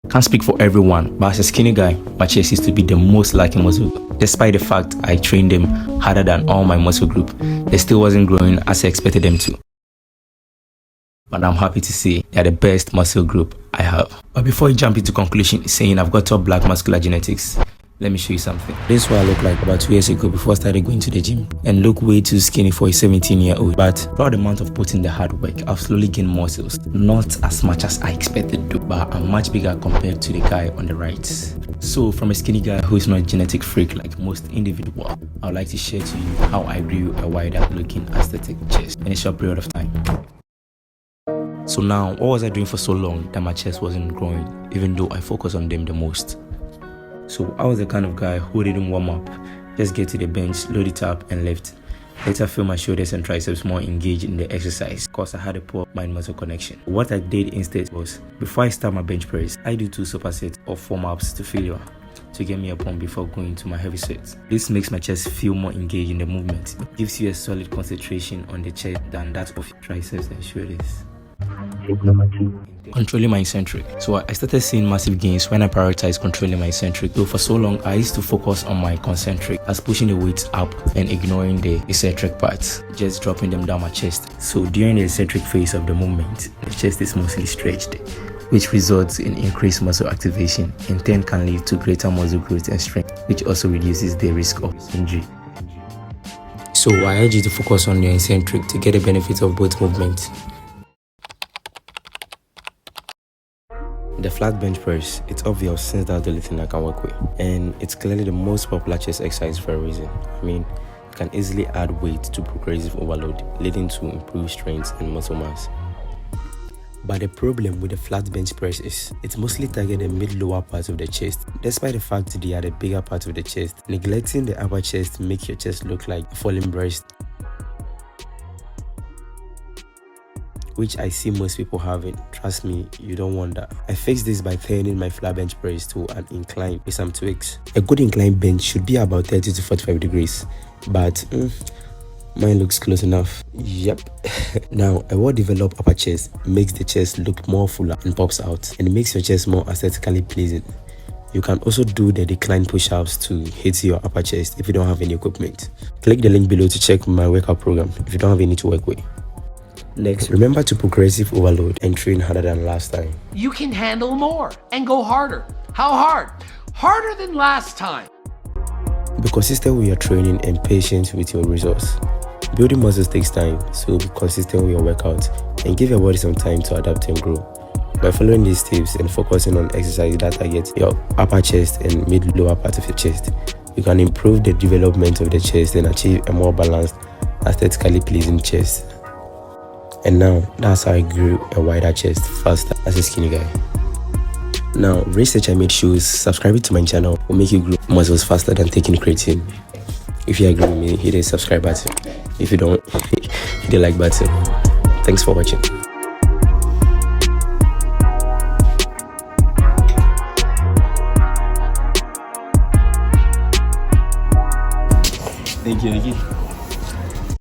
Can't speak for everyone, but as a skinny guy, my chest used to be the most lacking muscle. Despite the fact I trained them harder than all my muscle group, they still wasn't growing as I expected them to. But I'm happy to say they're the best muscle group I have. But before you jump into conclusion saying I've got top black muscular genetics, let me show you something. This is what I looked like about 2 years ago before I started going to the gym, and look way too skinny for a 17-year-old. But throughout the month of putting the hard work, I've slowly gained muscles. Not as much as I expected to, but I'm much bigger compared to the guy on the right. So from a skinny guy who is not a genetic freak like most individuals, I would like to share to you how I grew a wider looking aesthetic chest in a short period of time. So now, what was I doing for so long that my chest wasn't growing, even though I focus on them the most? So I was the kind of guy who didn't warm up, just get to the bench, load it up and lift. Later feel my shoulders and triceps more engaged in the exercise because I had a poor mind-muscle connection. What I did instead was, before I start my bench press, I do 2 supersets of warm-ups to failure to get me a pump before going to my heavy sets. This makes my chest feel more engaged in the movement. It gives you a solid concentration on the chest than that of your triceps and shoulders. Number 2. Controlling my eccentric. So I started seeing massive gains when I prioritized controlling my eccentric. Though for so long I used to focus on my concentric as pushing the weights up and ignoring the eccentric parts, just dropping them down my chest. So during the eccentric phase of the movement, the chest is mostly stretched, which results in increased muscle activation, in turn can lead to greater muscle growth and strength, which also reduces the risk of injury. So I urge you to focus on your eccentric to get the benefit of both movements. The flat bench press, it's obvious since that's the only thing I can work with, and it's clearly the most popular chest exercise for a reason. I mean, you can easily add weight to progressive overload, leading to improved strength and muscle mass. But the problem with the flat bench press is it's mostly targeting the mid-lower part of the chest. Despite the fact they are the bigger part of the chest, neglecting the upper chest makes your chest look like a falling breast, which I see most people having. Trust me, you don't want that. I fixed this by turning my flat bench press to an incline with some tweaks. A good incline bench should be about 30 to 45 degrees, but mine looks close enough. Yep. Now, a well-developed upper chest makes the chest look more fuller and pops out, and it makes your chest more aesthetically pleasing. You can also do the decline push-ups to hit your upper chest if you don't have any equipment. Click the link below to check my workout program if you don't have any to work with. Next, remember to progressive overload and train harder than last time. You can handle more and go harder. How hard? Harder than last time. Be consistent with your training and patient with your results. Building muscles takes time, so be consistent with your workouts and give your body some time to adapt and grow. By following these tips and focusing on exercise that targets your upper chest and mid-lower part of your chest, you can improve the development of the chest and achieve a more balanced, aesthetically pleasing chest. And now, that's how I grew a wider chest faster as a skinny guy. Now, research I made shows subscribing to my channel will make you grow muscles faster than taking creatine. If you agree with me, hit the subscribe button. If you don't, hit the like button. Thanks for watching. Thank you, Vicky.